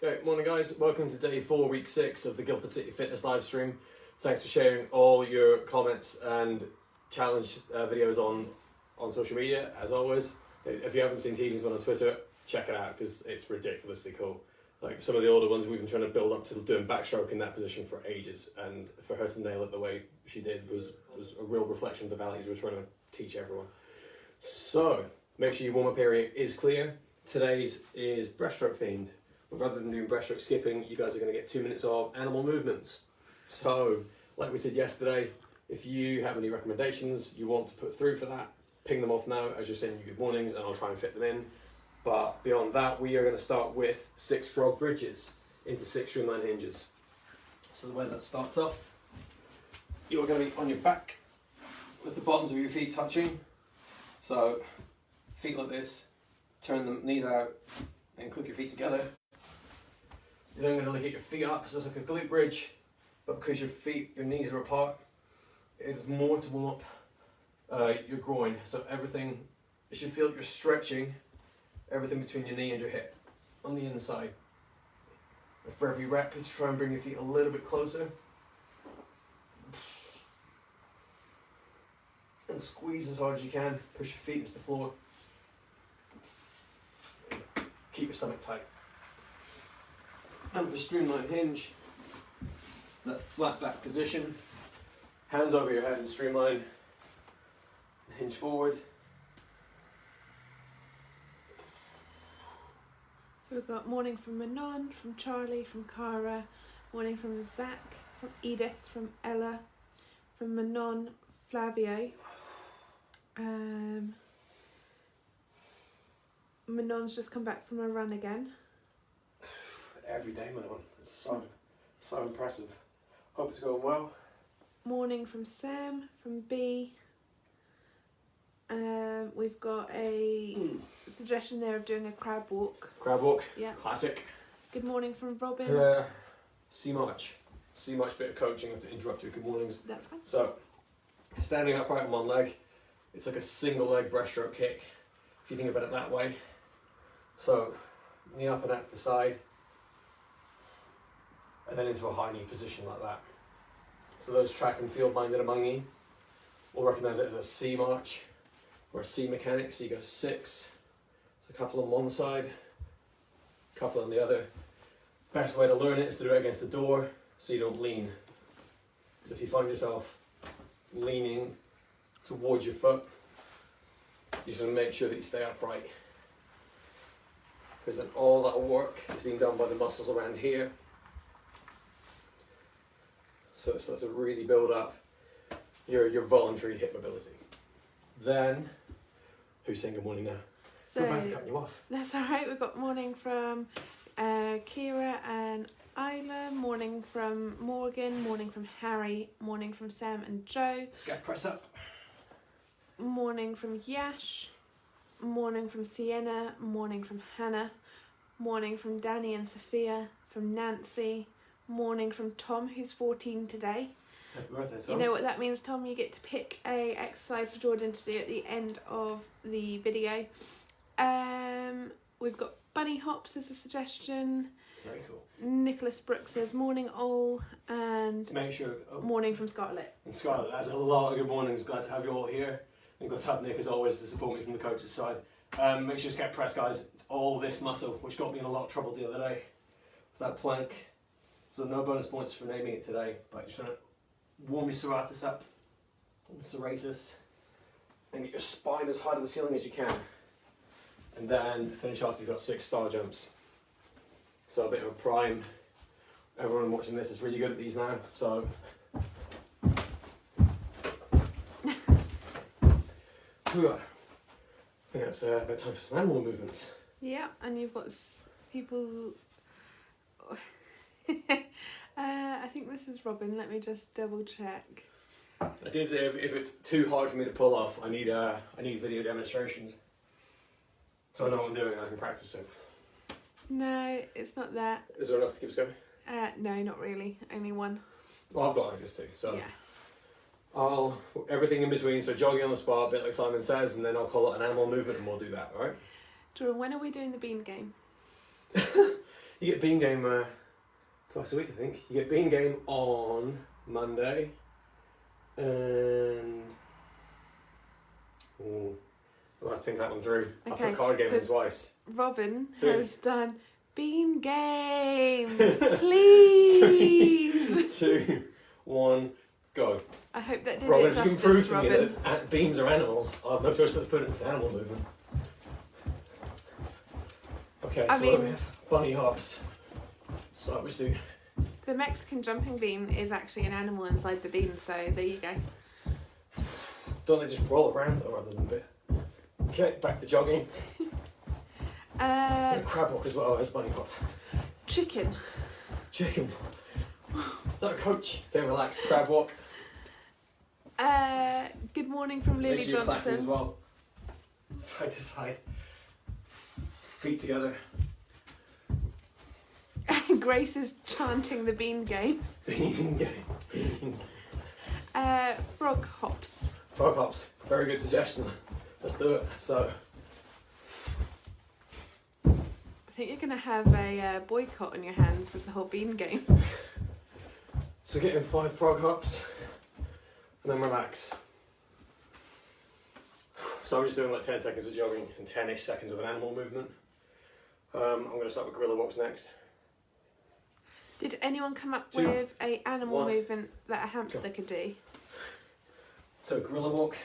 Okay, morning guys, welcome to day 4, week 6 of the Guildford City Fitness live stream. Thanks for sharing all your comments and challenge videos on social media, as always. If you haven't seen Tina's one on Twitter, check it out because it's ridiculously cool. Like some of the older ones we've been trying to build up to doing backstroke in that position for ages, and for her to nail it the way she did was a real reflection of the values we're trying to teach everyone. So, make sure your warm-up area is clear. Today's is breaststroke themed. But rather than doing breaststroke skipping, you guys are going to get 2 minutes of animal movements. So, like we said yesterday, if you have any recommendations you want to put through for that, ping them off now as you're sending you good mornings and I'll try and fit them in. But beyond that, we are going to start with 6 frog bridges into 6 streamline hinges. So the way that starts off, you're going to be on your back with the bottoms of your feet touching. So, feet like this, turn the knees out and click your feet together. You're then going to look at your feet up, so it's like a glute bridge, but because your knees are apart, it's more to warm up your groin. So everything, you should feel like you're stretching everything between your knee and your hip on the inside. And for every rep, you try and bring your feet a little bit closer. And squeeze as hard as you can, push your feet into the floor. Keep your stomach tight. And for streamline hinge, that flat back position, hands over your head and streamline, hinge forward. So we've got morning from Manon, from Charlie, from Cara, morning from Zach, from Edith, from Ella, from Manon, Flavio. Manon's just come back from a run again. Every day, Manon. It's so impressive. Hope it's going well. Morning from Sam, from B. We've got a suggestion there of doing a crab walk. Crab walk. Yeah. Classic. Good morning from Robin. See much bit of coaching. I have to interrupt your good mornings. That's fine. So, standing upright on one leg, it's like a single leg breaststroke kick, if you think about it that way. So, knee up and out to the side, and then into a high knee position like that. So those track and field minded among you will recognise it as a C march or a C mechanic. So you go 6, so a couple on one side, a couple on the other. Best way to learn it is to do it against the door so you don't lean. So if you find yourself leaning towards your foot, you just want to make sure that you stay upright, because then all that work is being done by the muscles around here. So it starts to really build up your voluntary hip mobility. Then, who's saying good morning now? So We're both cutting you off. that's alright. We've got morning from Kira and Isla, morning from Morgan, morning from Harry, morning from Sam and Joe. Let's get press up. Morning from Yash, morning from Sienna, morning from Hannah, morning from Danny and Sophia, from Nancy, morning from Tom, who's 14 today. Happy birthday, Tom. You know what that means, Tom? You get to pick a exercise for Jordan to do at the end of the video. We've got bunny hops as a suggestion. Very cool. Nicholas Brooks says morning all, and To make sure. morning from Scarlett. And Scarlett, that's a lot of good mornings. Glad to have you all here. And glad to have Nick as always to support me from the coach's side. Make sure to get press, guys. It's all this muscle, which got me in a lot of trouble the other day with that plank. So no bonus points for naming it today, but just trying to warm your serratus up, and serratus, and get your spine as high to the ceiling as you can. And then finish off, you've got 6 star jumps. So a bit of a prime. Everyone watching this is really good at these now, so. I think it's about time for some animal movements. Yeah, and you've got people. I think this is Robin. Let me just double check. I did say if it's too hard for me to pull off, I need video demonstrations, so I know what I'm doing and I can practice it. No, it's not that. Is there enough to keep us going? No, not really. Only one. Well, I've got like this too, so Yeah. I'll everything in between. So jogging on the spot, a bit like Simon says, and then I'll call it an animal movement, and we'll do that. All right? Jordan, when are we doing the bean game? You get bean game twice a week, I think. You get bean game on Monday, and I think that one through. Okay, I put card game in twice. Robin Three. has done bean game. Please. 3, 2, 1, go. I hope that did Robin, it if you can justice, prove to me Robin. that beans are animals, I have no choice but to put it into animal movement. Okay, I so what do we mean- have? Bunny hops. So which do? The Mexican jumping bean is actually an animal inside the bean, so there you go. Don't they just roll around though rather than bit? Okay, back to jogging. And a crab walk as well as bunny hop. Chicken. Chicken. Is that a coach? Okay, relax. Crab walk. Good morning from Make Lily sure you're clapping as Johnson. well. Side to side. Feet together. Grace is chanting the bean game. Bean game. Bean. Frog hops. Frog hops. Very good suggestion. Let's do it. So, I think you're going to have a boycott on your hands with the whole bean game. so get in 5 frog hops and then relax. So I'm just doing like 10 seconds of jogging and 10-ish seconds of an animal movement. I'm going to start with gorilla walks next. Did anyone come up 2, with a animal 1. movement that a hamster could do? So gorilla walk.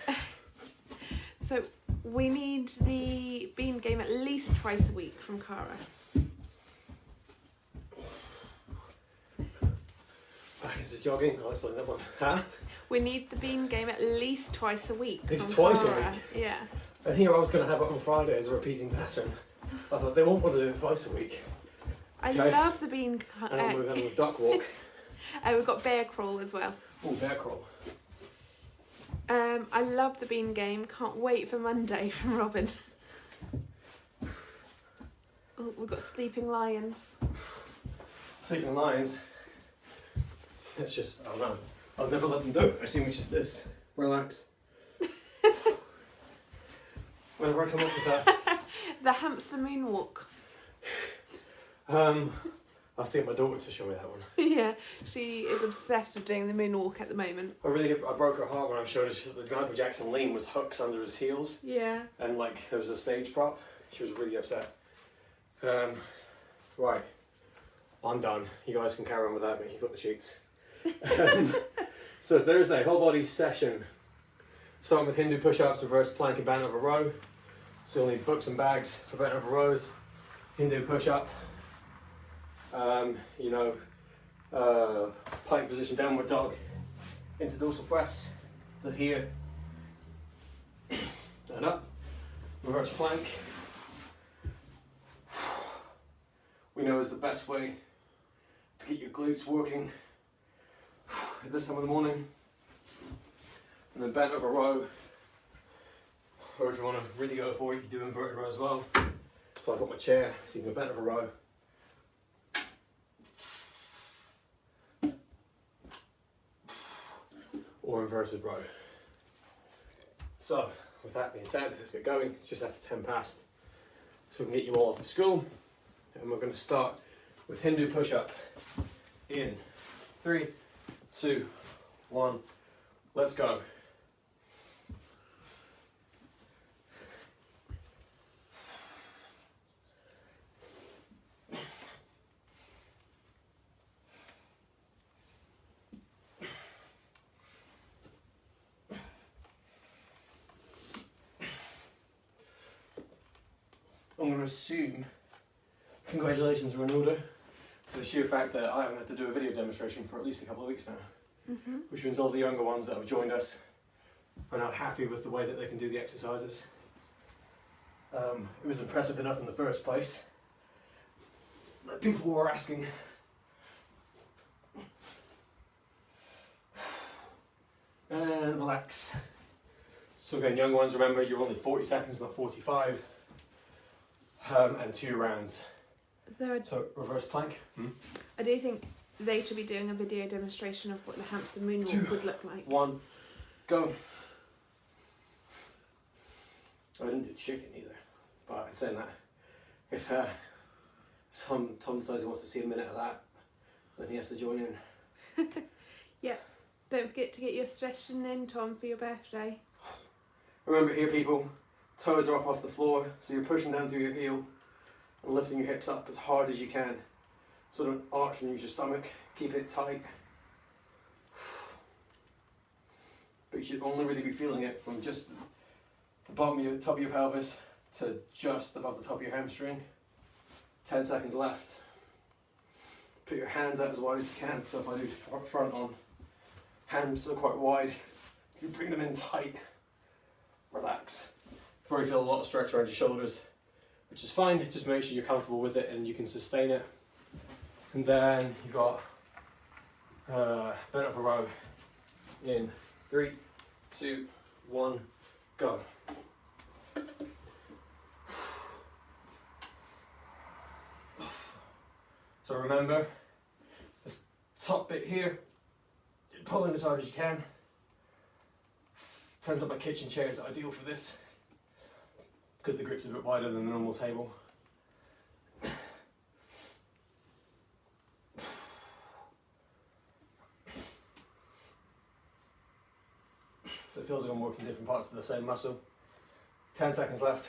So we need the bean game at least twice a week from Cara. Back into jogging. Oh, that's another one. Huh? We need the bean game at least twice a week. At least from twice a Cara. week? Yeah. I think I was going to have it on Friday as a repeating pattern. I thought they won't want to do it twice a week. I Okay. love the bean. And I'll move on with duck walk. We've got bear crawl as well. Oh, bear crawl. I love the bean game. Can't wait for Monday from Robin. Oh, we've got sleeping lions. Sleeping lions. It's just, I don't know. I'll never let them do it. I assume it's just this. Relax. Whenever I come up with that, The hamster moonwalk. I have to get my daughter to show me that one. Yeah, she is obsessed with doing the moonwalk at the moment. I broke her heart when I showed her the Michael Jackson lean was hooks under his heels, Yeah. and like there was a stage prop. She was really upset. Right, I'm done. You guys can carry on without me. You've got the sheets. So Thursday, whole body session. Starting with Hindu push-ups, reverse plank and bent over row. So you'll need books and bags for bent over rows. Hindu push-up. Plank position, downward dog into dorsal press. So here and up. Reverse plank. We know is the best way to get your glutes working at this time of the morning. And then bent over row. Or if you want to really go for it, you can do inverted row as well. So I've got my chair, so you can go bent over row. Or inverted row. So, with that being said, let's get going. It's just after 10 past. So we can get you all off to school. And we're going to start with Hindu push-up. In 3, 2, 1, let's go. I'm going to assume congratulations are in order for the sheer fact that I haven't had to do a video demonstration for at least a couple of weeks now. Mm-hmm. Which means all the younger ones that have joined us are now happy with the way that they can do the exercises. It was impressive enough in the first place that people were asking. And relax. So again, young ones, remember you're only 40 seconds, not 45. And 2 rounds. So reverse plank. I do think they should be doing a video demonstration of what the hamster moonwalk 2, would look like. 1, go. I didn't do chicken either, but in saying that, if Tom decides he wants to see a minute of that, then he has to join in. Yep. Don't forget to get your suggestion in, Tom, for your birthday. Remember here, people, toes are up off the floor, so you're pushing down through your heel and lifting your hips up as hard as you can. So don't arch and use your stomach, keep it tight. But you should only really be feeling it from just the bottom of your top of your pelvis to just above the top of your hamstring. 10 seconds left. Put your hands out as wide as you can. So if I do front on, hands are quite wide. If you bring them in tight, relax. You probably feel a lot of stretch around your shoulders, which is fine. Just make sure you're comfortable with it and you can sustain it. And then you've got bent over row in 3, 2, 1, go. So remember, this top bit here, you're pulling as hard as you can. Turns out my kitchen chair is ideal for this because the grip's a bit wider than the normal table. So it feels like I'm working different parts of the same muscle. 10 seconds left.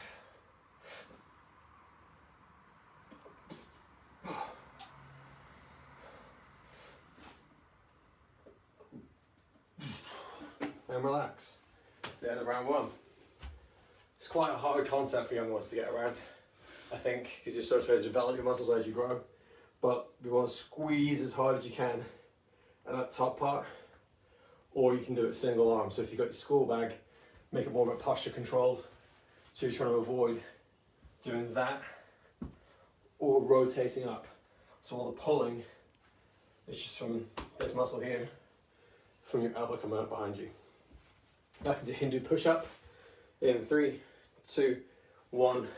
And relax. It's the end of round 1. It's quite a hard concept for young ones to get around, I think, because you're sort of trying to develop your muscles as you grow. But we want to squeeze as hard as you can at that top part, or you can do it single arm. So if you've got your school bag, make it more of a posture control. So you're trying to avoid doing that or rotating up. So all the pulling is just from this muscle here, from your elbow coming up behind you. Back into Hindu push-up in 3, 2, 1,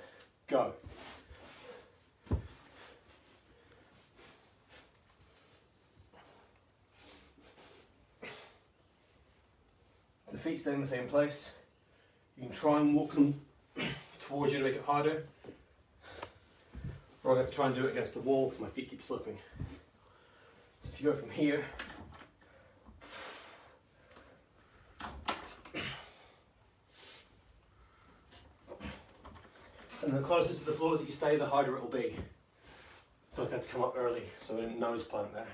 go. The feet stay in the same place. You can try and walk them towards you to make it harder. Or I'm going to try and do it against the wall because my feet keep slipping. So if you go from here, and the closer to the floor that you stay, the harder it will be. So I had to come up early, so I didn't nose plant there.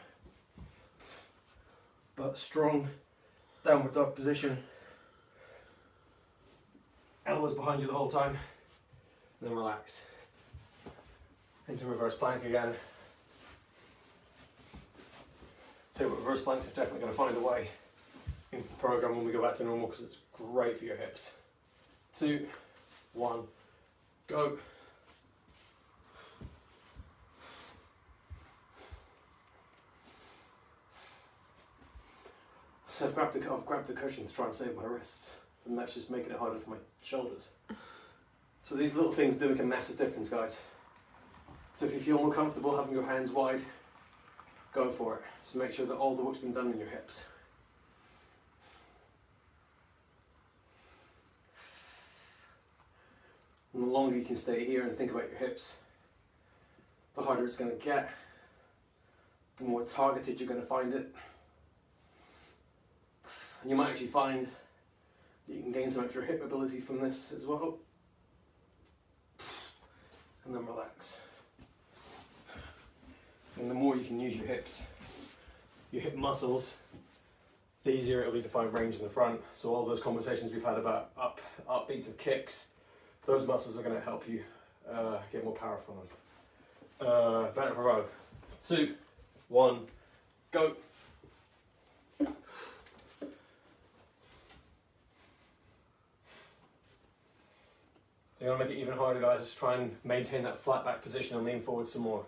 But strong downward dog position. Elbows behind you the whole time. And then relax. Into reverse plank again. So reverse planks are definitely going to find a way into the program when we go back to normal because it's great for your hips. 2, 1, go. So I've grabbed the cushion to try and save my wrists, and that's just making it harder for my shoulders. So these little things do make a massive difference, guys. So if you feel more comfortable having your hands wide, go for it. So make sure that all the work's been done in your hips. And the longer you can stay here and think about your hips, the harder it's going to get, the more targeted you're going to find it. And you might actually find that you can gain some extra hip mobility from this as well. And then relax. And the more you can use your hips, your hip muscles, the easier it'll be to find range in the front. So all those conversations we've had about upbeats of kicks, those muscles are going to help you get more power from them. Bent over row. 2, 1, go. So you're going to make it even harder, guys. Just try and maintain that flat back position and lean forward some more.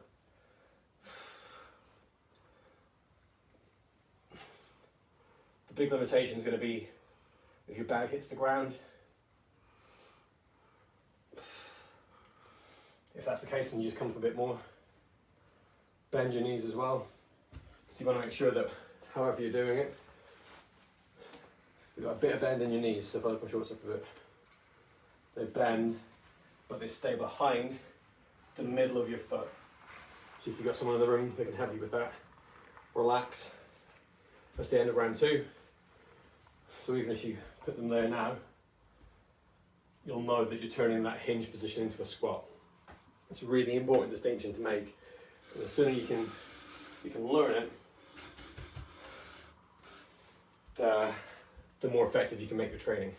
The big limitation is going to be if your bag hits the ground. If that's the case, then you just come up a bit more. Bend your knees as well. So you want to make sure that however you're doing it, you've got a bit of bend in your knees. So if I lift my shorts up a bit, they bend, but they stay behind the middle of your foot. So if you've got someone in the room, they can help you with that. Relax. That's the end of round 2. So even if you put them there now, you'll know that you're turning that hinge position into a squat. It's a really important distinction to make. And the sooner you can learn it, the more effective you can make your training.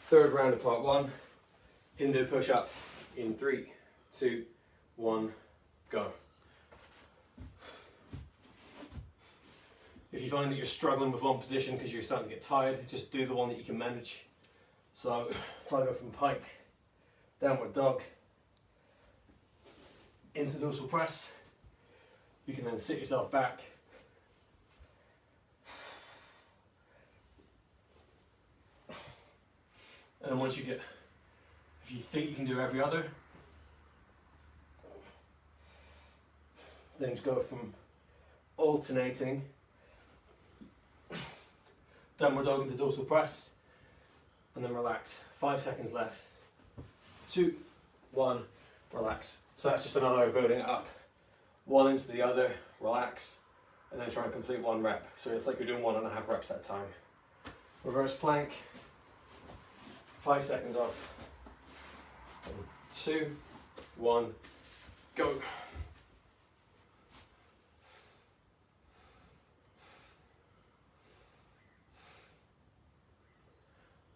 Third round of part 1, Hindu push-up in 3, 2, 1, go. If you find that you're struggling with one position because you're starting to get tired, just do the one that you can manage. So if I go from pike, downward dog, into dorsal press, you can then sit yourself back. And then once you get, if you think you can do every other, then just go from alternating downward dog into dorsal press, and then relax. 5 seconds left. 2, 1, relax. So that's just another way of building it up. One into the other, relax, and then try and complete 1 rep. So it's like you're doing 1.5 reps at a time. Reverse plank. 5 seconds off. 2, 1, go.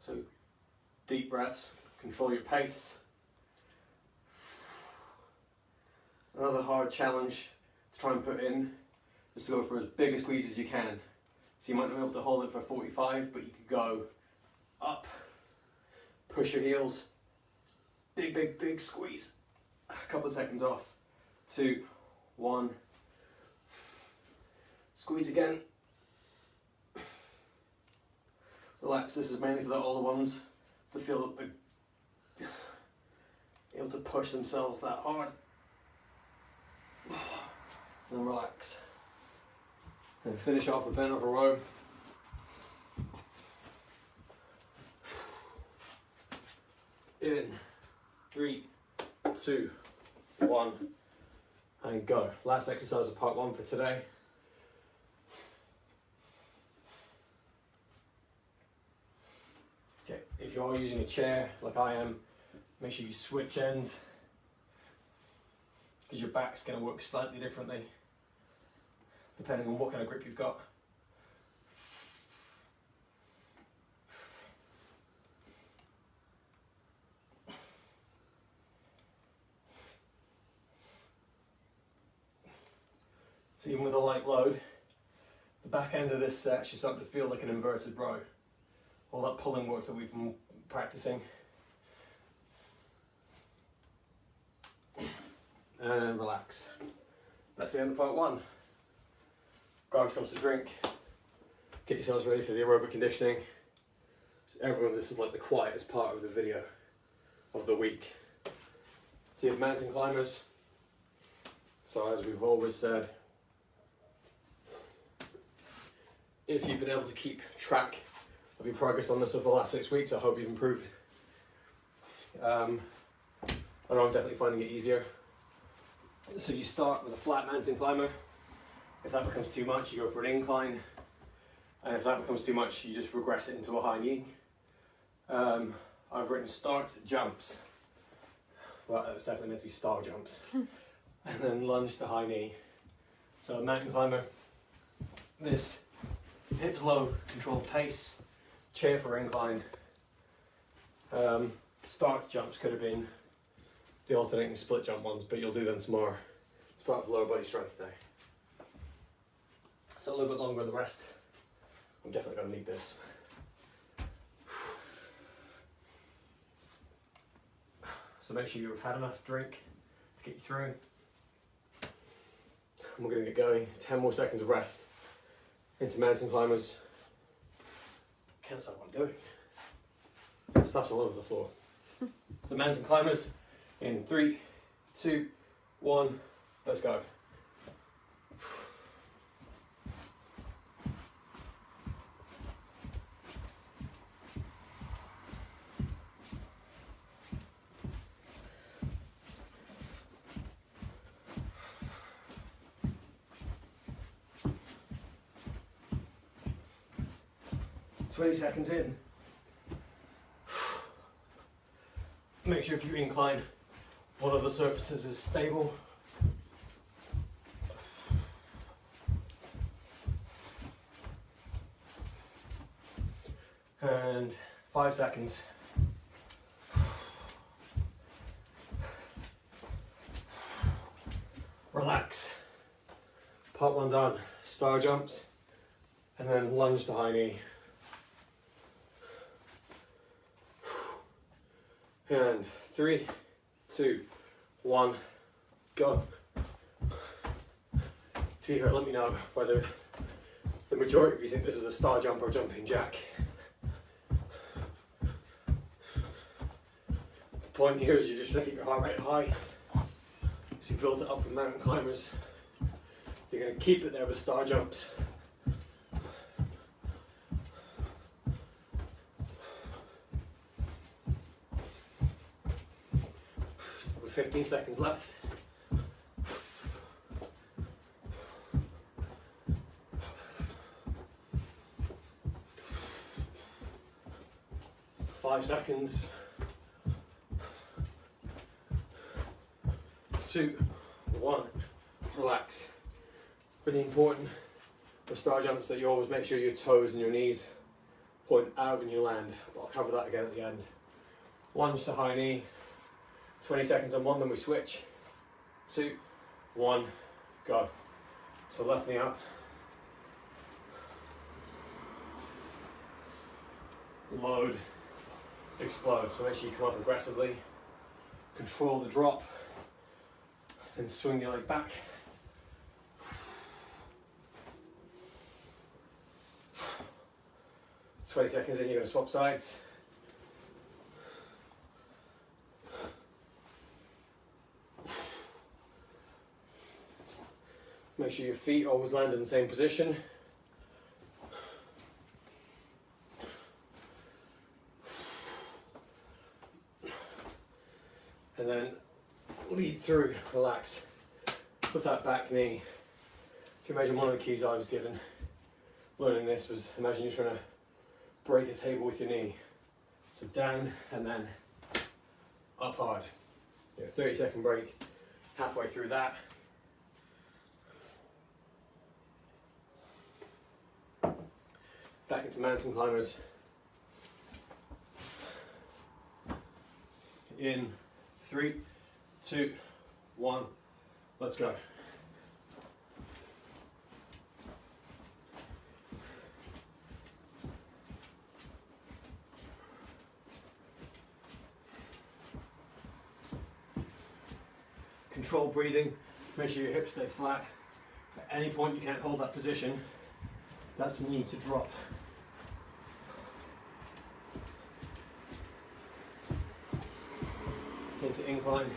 So deep breaths, control your pace. Another hard challenge to try and put in is to go for as big a squeeze as you can. So you might not be able to hold it for 45, but you could go up, push your heels, big, big, big squeeze. A couple of seconds off. 2, 1, squeeze again. Relax. This is mainly for the older ones to feel that they're able to push themselves that hard. And then relax. And finish off with bent over row. In 3, 2, 1, and go. Last exercise of part 1 for today. Okay, if you are using a chair like I am, make sure you switch ends, because your back's going to work slightly differently depending on what kind of grip you've got. So even with a light load, the back end of this set should start to feel like an inverted row. All that pulling work that we've been practicing. And relax. That's the end of part 1. Grab yourselves a drink. Get yourselves ready for the aerobic conditioning. So this is like the quietest part of the video of the week. So you have mountain climbers. So as we've always said, if you've been able to keep track of your progress on this over the last 6 weeks, I hope you've improved. I know I'm definitely finding it easier. So you start with a flat mountain climber. If that becomes too much, you go for an incline. And if that becomes too much, you just regress it into a high knee. I've written start jumps. Well, it's definitely meant to be star jumps. And then lunge to high knee. So a mountain climber, this hips low, controlled pace, chair for incline. Start jumps could have been the alternating split jump ones, but you'll do them tomorrow. It's part of lower body strength day. So a little bit longer than the rest. I'm definitely going to need this. So make sure you've had enough drink to get you through. And we're going to get going. 10 more seconds of rest into mountain climbers. Can't stop what I'm doing. Stuff's all over the floor. The mountain climbers in 3, 2, 1, let's go. 20 seconds in. Make sure if you incline, one of the surfaces is stable. And 5 seconds. Relax. Part 1 done. Star jumps, and then lunge to high knee. And 3, 2, 1, go. To be fair, let me know whether the majority of you think this is a star jump or jumping jack. The point here is you're just trying to keep your heart rate high. So you build it up from mountain climbers. You're going to keep it there with star jumps. So with 15 seconds left. Five seconds. 2, 1, relax. Really important with star jumps that you always make sure your toes and your knees point out when you land. But I'll cover that again at the end. Lunge to high knee. 20 seconds on one, then we switch. 2, 1, go. So left knee up. Load, explode. So make sure you come up aggressively. Control the drop. Then swing your leg back. "20 seconds in, you're going to swap sides. Make sure your feet always land in the same position. And then lead through, relax. With that back knee. If you imagine, one of the keys I was given learning this was, imagine you're trying to break a table with your knee. So down and then up hard. 30-second break, halfway through that. Back into mountain climbers. In 3, 2, 1, let's go. Control breathing, make sure your hips stay flat. At any point you can't hold that position, that's when you need to drop. Into incline,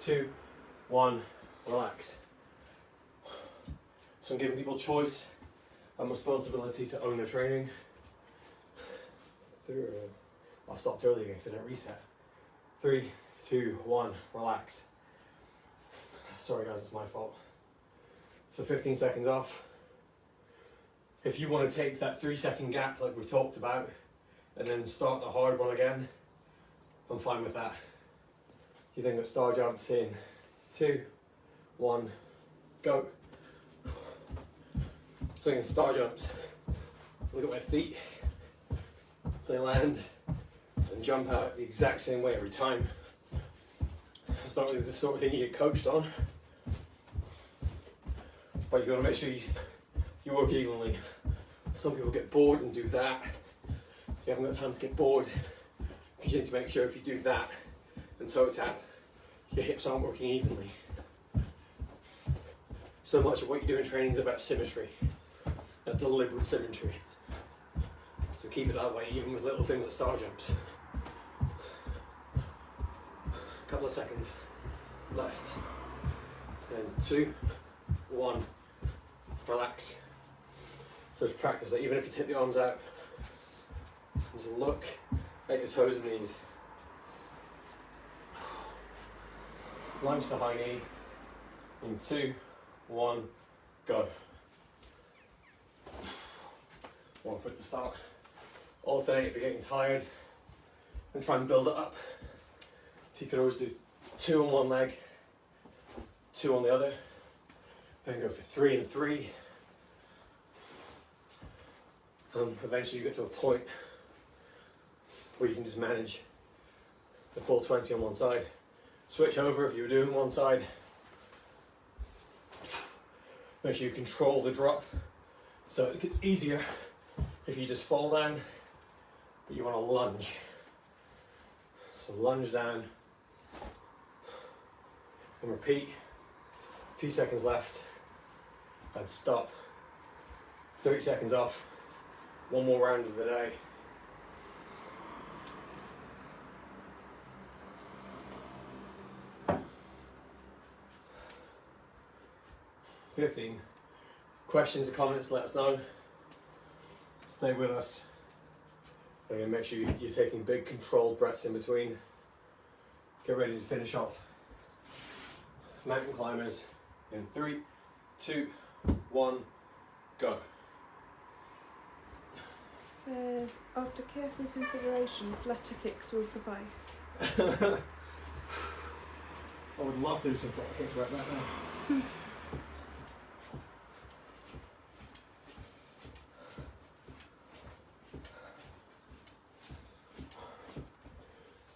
2, 1, relax. So I'm giving people choice and responsibility to own their training. I've stopped early again because I didn't reset. 3, 2, 1, relax. Sorry guys, it's my fault. So 15 seconds off. If you want to take that 3-second gap like we've talked about and then start the hard one again, I'm fine with that. You then got star jumps in 2, 1, go. So in star jumps, look at my feet. They land and jump out the exact same way every time. It's not really the sort of thing you get coached on, but you've got to make sure you work evenly. Some people get bored and do that. You haven't got time to get bored because you need to make sure if you do that and toe tap, your hips aren't working evenly. So much of what you do in training is about symmetry, that deliberate symmetry. So keep it that way, even with little things like star jumps. Couple of seconds left. And 2, 1, relax. So just practice that, even if you take the arms out. Just look at your toes and knees. Lunge to high knee. In 2, 1, go. 1 foot to start. alternate if you're getting tired, and try and build it up. So you could always do 2 on one leg, 2 on the other, then go for 3 and 3. Eventually you get to a point where you can just manage the full 20 on one side. Switch over if you were doing one side. Make sure you control the drop so it gets easier if you just fall down, but you want to lunge. So lunge down and repeat. A few seconds left and stop. 30 seconds off. One more round of the day. Questions or comments, let us know. Stay with us. And make sure you're taking big controlled breaths in between. Get ready to finish off. Mountain climbers in 3, 2, 1, go. Says, after careful consideration, flutter kicks will suffice. I would love to do some flutter kicks right about now.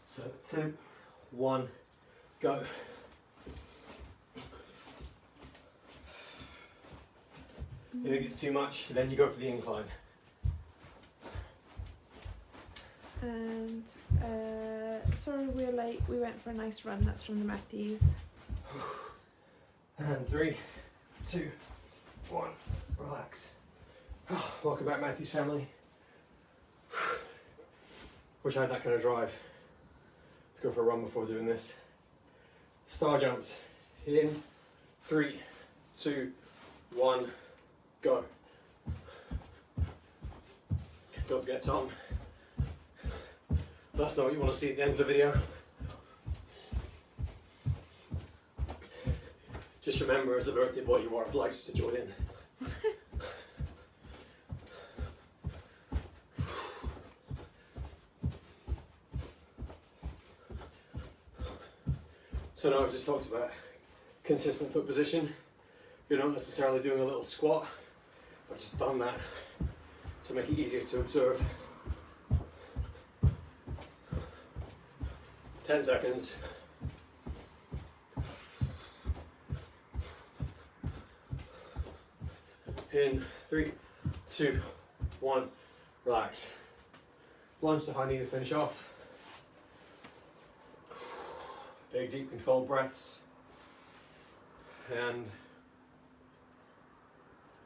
So 2, 1, go. If it gets too much, then you go for the incline. And sorry we're late, we went for a nice run, that's from the Matthews. And 3, 2, 1, relax. Welcome back, Matthews family. Wish I had that kind of drive to go for a run before doing this. Star jumps in 3, 2, 1, go. Don't forget Tom. Let us know what you want to see at the end of the video. Just remember, as the birthday boy, you are obliged to join in. So now I've just talked about consistent foot position. You're not necessarily doing a little squat. I've just done that to make it easier to observe. 10 seconds. In 3, 2, 1, relax. Lunge to high knee to finish off. Big deep controlled breaths. And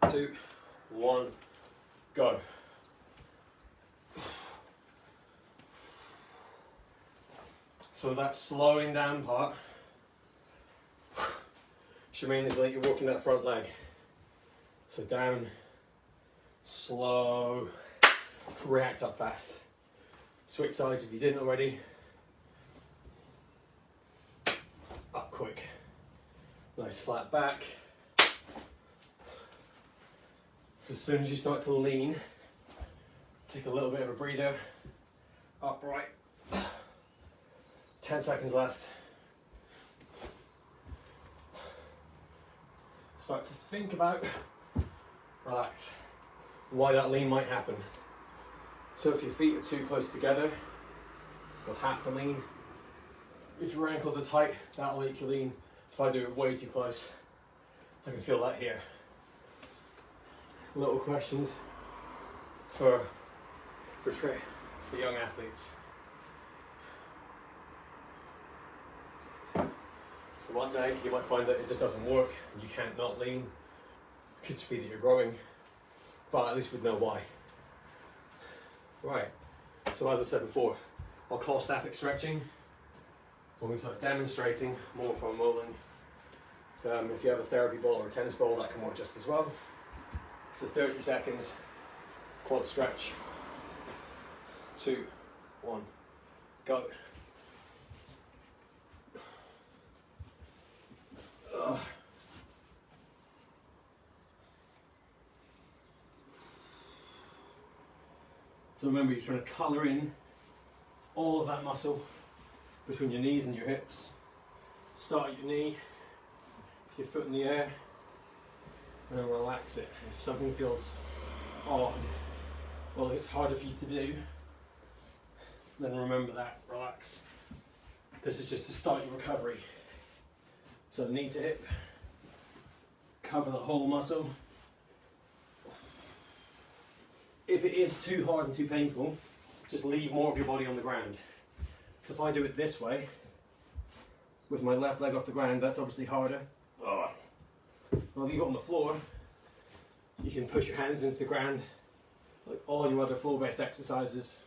2, 1, go. So that slowing down part should mainly feel like you're walking that front leg. So down, slow, react up fast. Switch sides if you didn't already. Up quick. Nice flat back. As soon as you start to lean, take a little bit of a breather. Upright. 10 seconds left. Start to think about, relax, why that lean might happen. So if your feet are too close together, you'll have to lean. If your ankles are tight, that'll make you lean. If I do it way too close, I can feel that here. Little questions for young athletes. So one day you might find that it just doesn't work and you can't not lean. It could just be that you're growing, but at least we'd know why. Right, so as I said before, I'll call static stretching when we start demonstrating more from rolling. If you have a therapy ball or a tennis ball, that can work just as well. So 30 seconds, quad stretch. 2, 1, go. So remember, you're trying to colour in all of that muscle between your knees and your hips. Start at your knee, with your foot in the air, and then relax it. If something feels odd, well, it's harder for you to do, then remember that, relax. This is just to start your recovery. So knee to hip, cover the whole muscle. If it is too hard and too painful, just leave more of your body on the ground. So if I do it this way, with my left leg off the ground, that's obviously harder. I'll leave it on the floor. You can push your hands into the ground, like all your other floor-based exercises.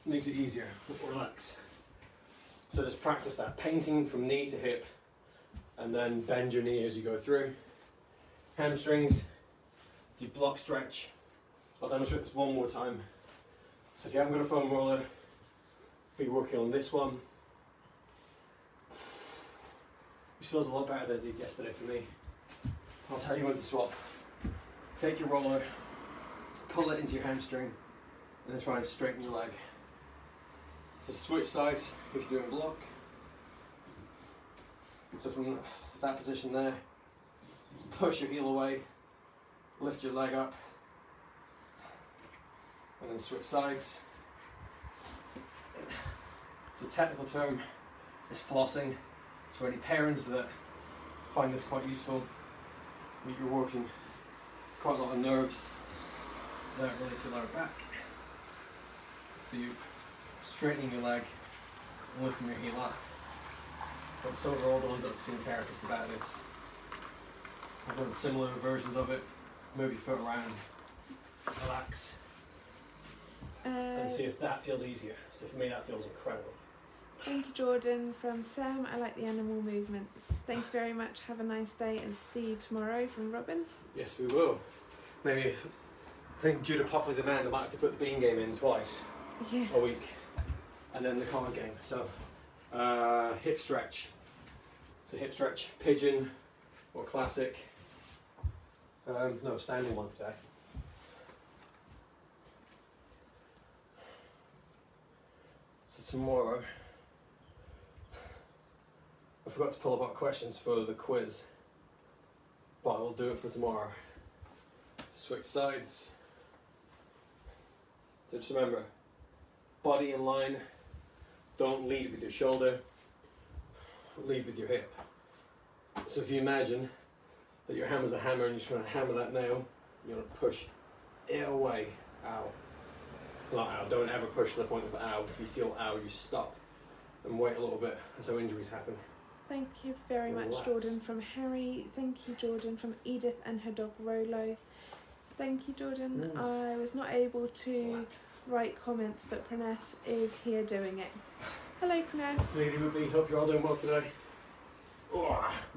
Makes it easier, relax. So just practice that, painting from knee to hip, and then bend your knee as you go through. Hamstrings, do block stretch. I'll demonstrate this one more time. So if you haven't got a foam roller, be working on this one. Which feels a lot better than it did yesterday for me. I'll tell you when to swap. Take your roller, pull it into your hamstring, and then try and straighten your leg. So switch sides if you're doing block. So from that position there, push your heel away, lift your leg up, and then switch sides. So technical term is flossing. So any parents that find this quite useful, you're working quite a lot of nerves that relate to lower back. So you're straightening your leg and lifting your heel up. But so are all the ones I've seen therapists about this. I've done similar versions of it. Move your foot around, relax, and see if that feels easier. So for me that feels incredible. Thank you, Jordan. From Sam, I like the animal movements. Thank you very much. Have a nice day and see you tomorrow. From Robin. Yes, we will. Maybe, I think due to popular demand, I might have to put the bean game in twice a week, and then the card game. So, hip stretch. So hip stretch, pigeon or classic. No, standing one today. So tomorrow, I forgot to pull up our questions for the quiz, but I will do it for tomorrow. Switch sides. So just remember, body in line, don't lead with your shoulder, lead with your hip. So if you imagine that your hammer's a hammer and you're just going to hammer that nail, you're going to push it away. Ow. Not ow, don't ever push to the point of ow. If you feel ow, you stop and wait a little bit. That's how injuries happen. Thank you very much, Relax. Jordan. From Harry. Thank you, Jordan. From Edith and her dog Rolo. Thank you, Jordan. I was not able to write comments, but Pranesh is here doing it. Hello, Pranesh. Lady Ruby, hope you're all doing well today.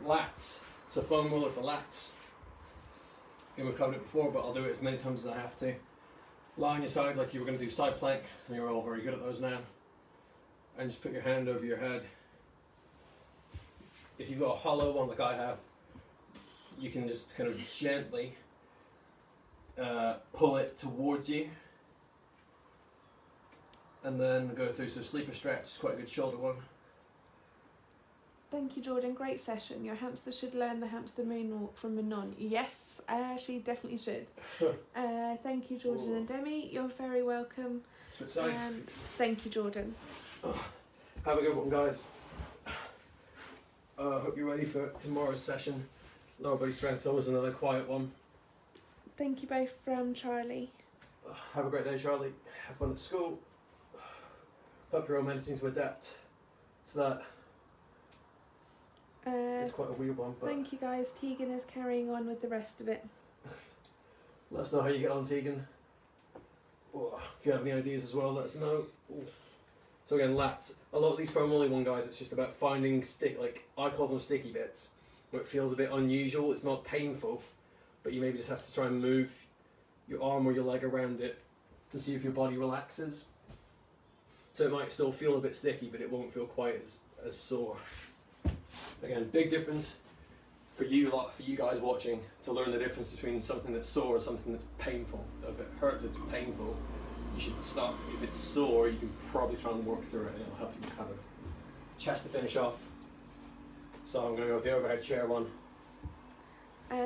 Lats. So foam roller for lats. Again, we've covered it before, but I'll do it as many times as I have to. Lie on your side like you were going to do side plank, and you're all very good at those now. And just put your hand over your head. If you've got a hollow one like I have, you can just kind of gently pull it towards you, and then go through. So sleeper stretch is quite a good shoulder one. Thank you, Jordan. Great session. Your hamster should learn the hamster moonwalk from Manon. Yes, she definitely should. Thank you, Jordan and Demi. You're very welcome. Switch sides. Thank you, Jordan. Have a good one, guys. Hope you're ready for tomorrow's session. Lower body strength, always another quiet one. Thank you both. From Charlie. Have a great day, Charlie. Have fun at school. Hope you're all managing to adapt to that. It's quite a weird one, but thank you, guys. Tegan is carrying on with the rest of it. let us know how you get on, Tegan. If you have any ideas as well, let us know. So again, lats. A lot of these foam rolling one, guys, it's just about finding I call them sticky bits, where it feels a bit unusual. It's not painful, but you maybe just have to try and move your arm or your leg around it to see if your body relaxes. So it might still feel a bit sticky, but it won't feel quite as sore. Again, big difference for you guys watching to learn the difference between something that's sore and something that's painful. If it hurts, it's painful. you should stop. If it's sore, you can probably try and work through it, and it'll help you have a chest to finish off. So I'm going to go with the overhead chair one.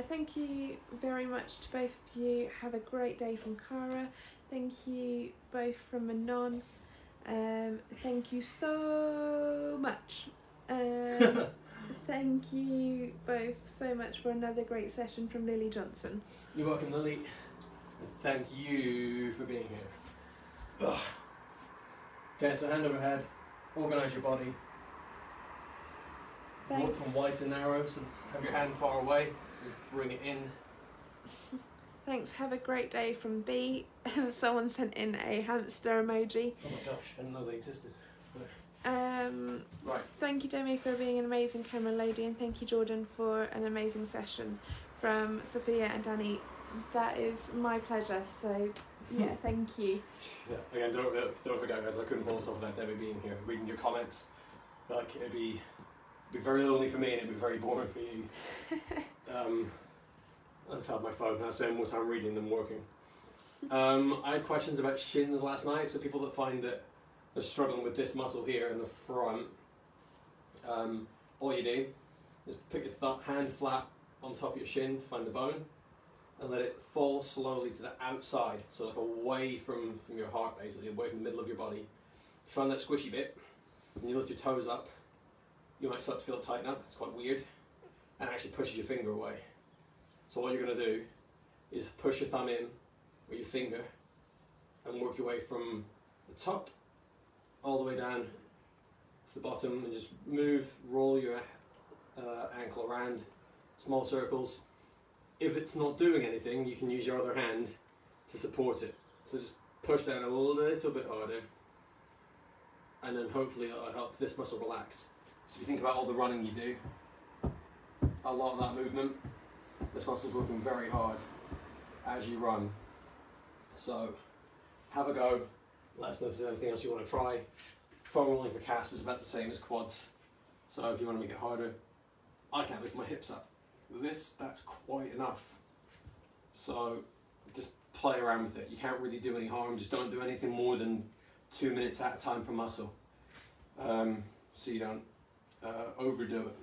Thank you very much to both of you. Have a great day from Cara. Thank you both from Manon. Thank you so much. Thank you both so much for another great session from Lily Johnson. You're welcome, Lily. And thank you for being here. Ugh. Okay, so hand over head. Organise your body. Thanks. Walk from wide to narrow, so have your hand far away. Bring it in. Thanks. Have a great day from B. Someone sent in a hamster emoji. Oh my gosh, I didn't know they existed. Right. Thank you, Demi, for being an amazing camera lady, and thank you, Jordan, for an amazing session. From Sophia and Danny, that is my pleasure. So, yeah, thank you. Yeah. Again, don't forget, guys. I couldn't hold myself without Demi being here, reading your comments. Like it'd be very lonely for me, and it'd be very boring for you. I just have my phone. I spend more time reading than working. I had questions about shins last night, so people that find that they're struggling with this muscle here in the front, all you do is put your hand flat on top of your shin to find the bone, and let it fall slowly to the outside, so like away from your heart, basically, away from the middle of your body. You find that squishy bit, and you lift your toes up, you might start to feel it tighten up. It's quite weird, and it actually pushes your finger away. So what you're going to do is push your thumb in with your finger and work your way from the top all the way down to the bottom, and just roll your ankle around, small circles. If it's not doing anything, you can use your other hand to support it. So just push down a little bit harder, and then hopefully it'll help this muscle relax. So if you think about all the running you do, a lot of that movement, this muscle's working very hard as you run. So have a go. Let us know if there's anything else you want to try. Foam rolling for calves is about the same as quads. So if you want to make it harder, I can't lift my hips up. That's quite enough. So just play around with it. You can't really do any harm. Just don't do anything more than 2 minutes at a time per muscle. So you don't overdo it.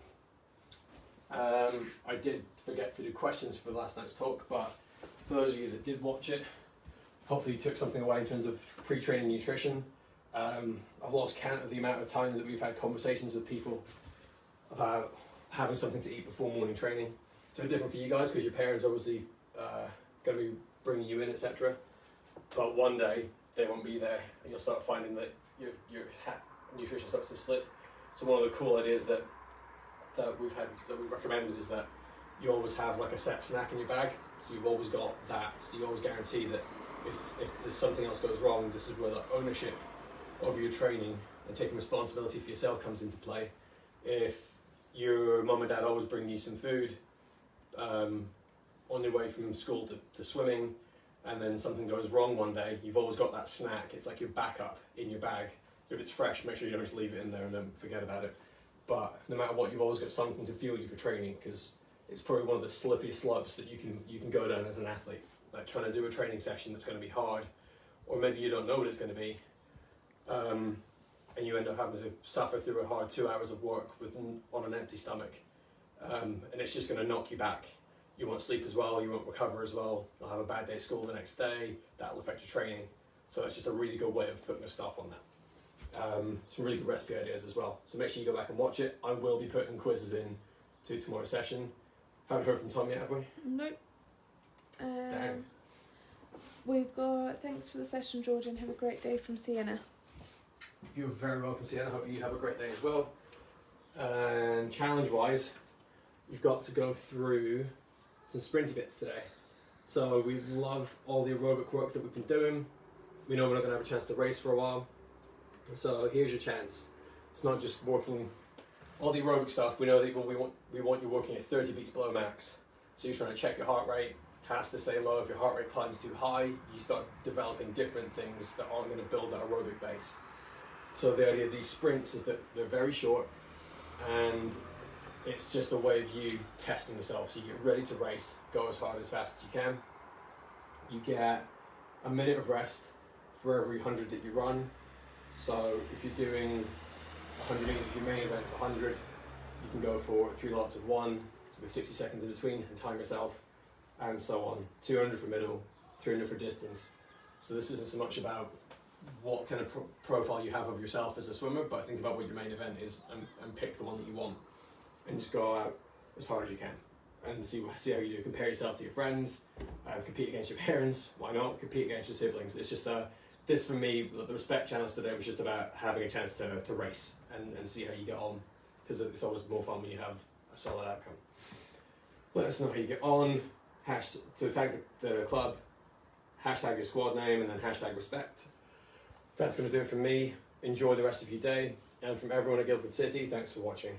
I did forget to do questions for last night's talk, but for those of you that did watch it, hopefully you took something away in terms of pre-training nutrition. I've lost count of the amount of times that we've had conversations with people about having something to eat before morning training. It's a bit different for you guys because your parents obviously going to be bringing you in, etc. But one day they won't be there, and you'll start finding that your nutrition starts to slip. So one of the cool ideas that we've recommended is that you always have like a set snack in your bag. So you've always got that. So you always guarantee that if there's something else goes wrong, this is where the ownership over your training and taking responsibility for yourself comes into play. If your mum and dad always bring you some food on your way from school to swimming, and then something goes wrong one day, you've always got that snack. It's like your backup in your bag. If it's fresh, make sure you don't just leave it in there and then forget about it. But no matter what, you've always got something to fuel you for training, because it's probably one of the slippiest slopes that you can go down as an athlete. Like trying to do a training session that's going to be hard, or maybe you don't know what it's going to be, and you end up having to suffer through a hard 2 hours of work on an empty stomach, and it's just going to knock you back. You won't sleep as well, you won't recover as well, you'll have a bad day at school the next day, that'll affect your training. So it's just a really good way of putting a stop on that. Some really good recipe ideas as well. So make sure you go back and watch it. I will be putting quizzes in to tomorrow's session. Haven't heard from Tom yet, have we? Nope. Dang. We've got thanks for the session, Jordan. Have a great day from Sienna. You're very welcome, Sienna. I hope you have a great day as well. And challenge-wise, you've got to go through some sprinty bits today. So we love all the aerobic work that we've been doing. We know we're not going to have a chance to race for a while. So here's your chance. It's not just working all the aerobic stuff. We know that we want you working at 30 beats below max. So you're trying to check your heart rate, has to stay low. If your heart rate climbs too high, you start developing different things that aren't going to build that aerobic base. So the idea of these sprints is that they're very short, and it's just a way of you testing yourself. So you get ready to race, go as hard as fast as you can. You get a minute of rest, for every 100 that you run. So if you're doing 100 meters, if your main event 100, you can go for 3 lots of 1, so with 60 seconds in between, and time yourself, and so on. 200 for middle, 300 for distance. So this isn't so much about what kind of profile you have of yourself as a swimmer, but think about what your main event is, and pick the one that you want, and just go out as hard as you can, and see how you do. Compare yourself to your friends, compete against your parents, why not? Compete against your siblings. It's just this for me, the Respect Challenge today was just about having a chance to race and see how you get on, because it's always more fun when you have a solid outcome. Let us know how you get on. So tag the club, hashtag your squad name, and then hashtag respect. That's going to do it from me. Enjoy the rest of your day. And from everyone at Guildford City, thanks for watching.